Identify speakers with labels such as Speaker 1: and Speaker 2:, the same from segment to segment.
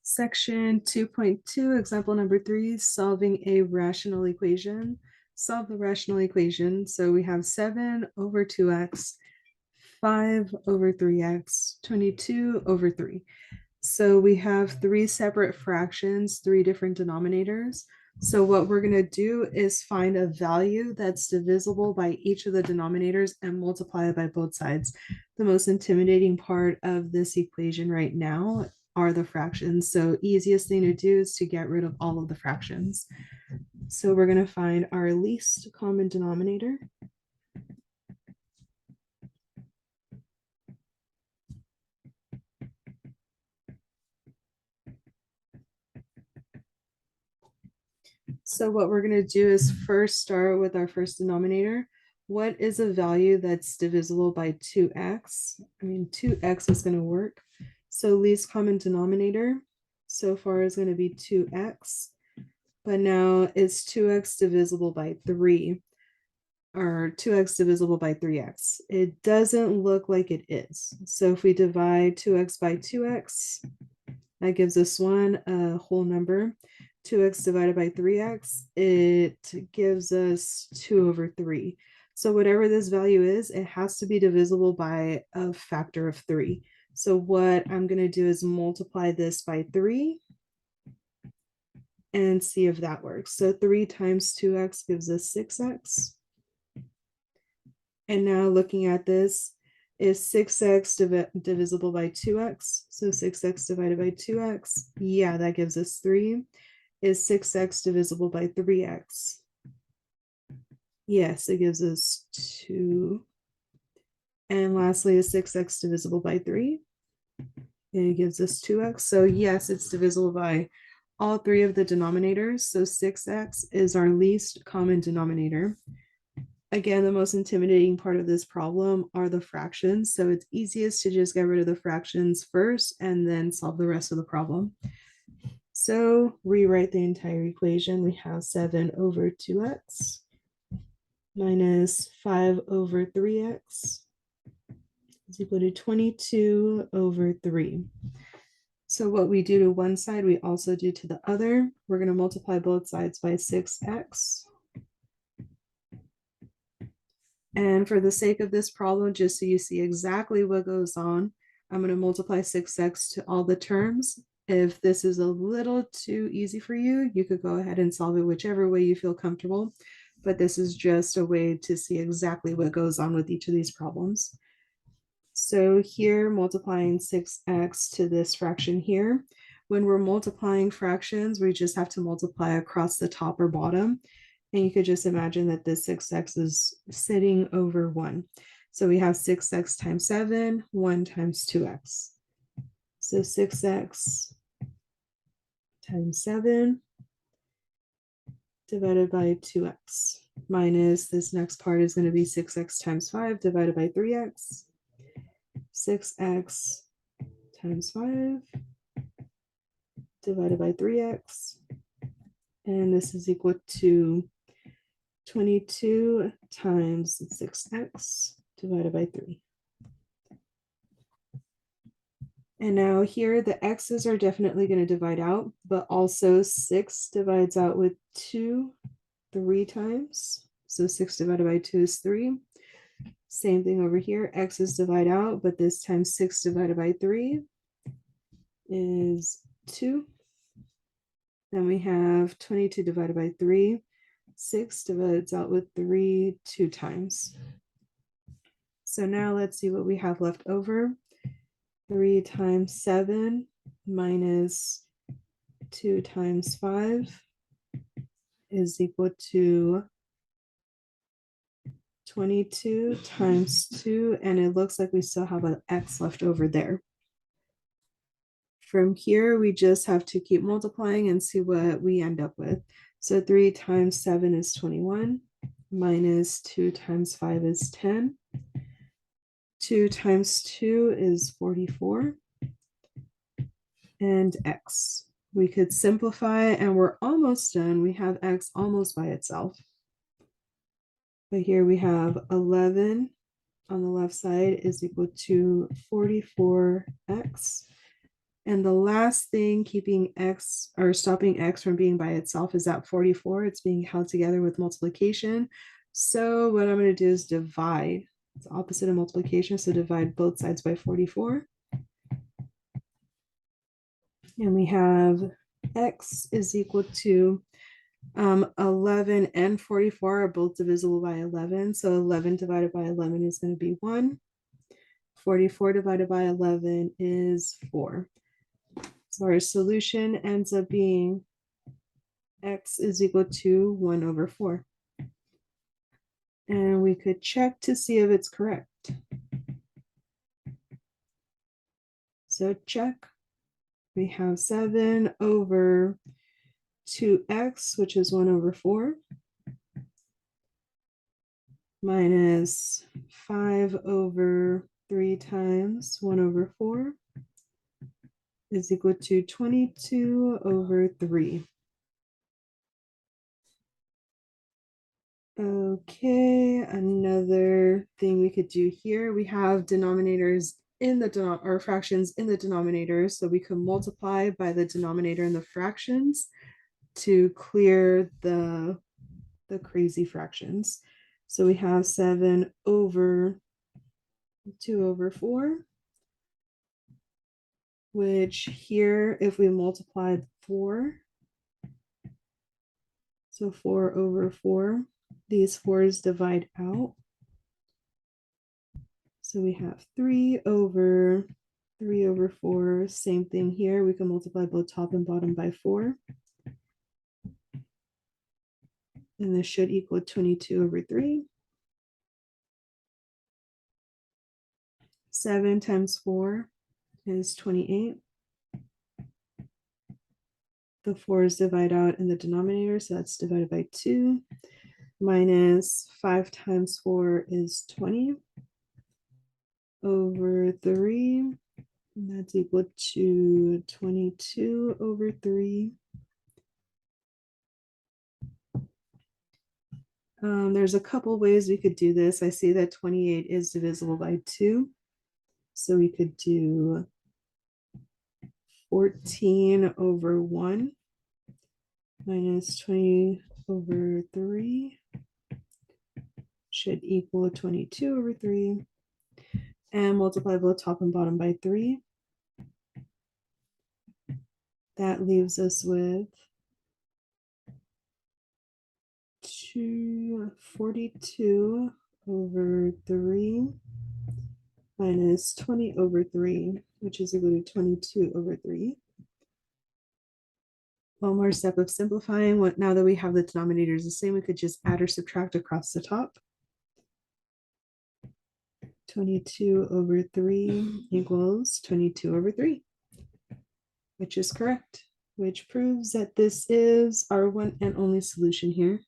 Speaker 1: Section 2.2, example number 3, solving a rational equation. Solve the rational equation. So we have 7 over 2x, 5 over 3x, 22 over 3. So we have 3 separate fractions, 3 different denominators. So what we're going to do is find a value that's divisible by each of the denominators and multiply it by both sides. The most intimidating part of this equation right now are the fractions. So easiest thing to do is to get rid of all of the fractions. So we're going to find our least common denominator. So what we're going to do is first start with our first denominator. What is a value that's divisible by 2x? 2x is going to work. So least common denominator so far is going to be 2x. But now it's 2x divisible by 3, or 2x divisible by 3x. It doesn't look like it is. So if we divide 2x by 2x, that gives us a whole number. 2x divided by 3x, it gives us 2 over 3. So whatever this value is, it has to be divisible by a factor of 3. So what I'm going to do is multiply this by 3 and see if that works. So 3 times 2x gives us 6x. And now looking at this, is 6x divisible by 2x? So 6x divided by 2x, yeah, that gives us 3. Is 6x divisible by 3x? Yes, it gives us 2. And lastly, is 6x divisible by 3? And it gives us 2x. So yes, it's divisible by all 3 of the denominators. So 6x is our least common denominator. Again, the most intimidating part of this problem are the fractions. So it's easiest to just get rid of the fractions first and then solve the rest of the problem. So rewrite the entire equation. We have 7 over 2x minus 5 over 3x is equal to 22 over 3. So what we do to one side, we also do to the other. We're going to multiply both sides by 6x. And for the sake of this problem, just so you see exactly what goes on, I'm going to multiply 6x to all the terms. If this is a little too easy for you, you could go ahead and solve it whichever way you feel comfortable. But this is just a way to see exactly what goes on with each of these problems. So here, multiplying 6x to this fraction here. When we're multiplying fractions, we just have to multiply across the top or bottom. And you could just imagine that this 6x is sitting over 1. So we have 6x times 7, 1 times 2x. So 6x times 7 divided by 2x minus this next part is going to be 6x times 5 divided by 3x. 6x times 5 divided by 3x. And this is equal to 22 times 6x divided by 3. And now here the x's are definitely going to divide out, but also 6 divides out with 2 3 times. So 6 divided by 2 is 3. Same thing over here, x's divide out, but this time 6 divided by 3 is 2. Then we have 22 divided by 3. 6 divides out with 3 2 times. So now let's see what we have left over. 3 times 7 minus 2 times 5 is equal to 22 times 2, and it looks like we still have an x left over there. From here, we just have to keep multiplying and see what we end up with. So 3 times 7 is 21, minus 2 times 5 is 10. 2 times 2 is 44, and x. We could simplify, and we're almost done. We have x almost by itself. But here we have 11 on the left side is equal to 44x. And the last thing keeping x or stopping x from being by itself is at 44. It's being held together with multiplication. So what I'm going to do is divide. It's opposite of multiplication, so divide both sides by 44. And we have x is equal to 11 and 44 are both divisible by 11. So 11 divided by 11 is going to be 1. 44 divided by 11 is 4. So our solution ends up being x is equal to 1 over 4. And we could check to see if it's correct. So check. We have 7 over 2x, which is 1 over 4, minus 5 over 3 times 1 over 4 is equal to 22 over 3. Okay, another thing we could do here, we have denominators in the or fractions in the denominator, so we can multiply by the denominator in the fractions to clear the crazy fractions. So we have 7 over 2 over 4, which here, if we multiply 4, so 4 over 4, these 4's divide out. So we have 3 over 4, same thing here. We can multiply both top and bottom by 4. And this should equal 22 over 3. 7 times 4 is 28. The 4's divide out in the denominator, so that's divided by 2. Minus 5 times 4 is 20 over 3. And that's equal to 22 over 3. There's a couple ways we could do this. I see that 28 is divisible by 2. So we could do 14 over 1 minus 20 over 3 should equal 22 over 3. And multiply both top and bottom by 3. That leaves us with 42 over 3 minus 20 over 3, which is equal to 22 over 3. One more step of simplifying. Now that we have the denominators the same, we could just add or subtract across the top. 22 over 3 equals 22 over 3, which is correct, which proves that this is our one and only solution here.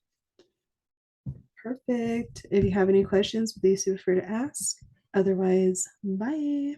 Speaker 1: Perfect. If you have any questions, please feel free to ask. Otherwise, bye.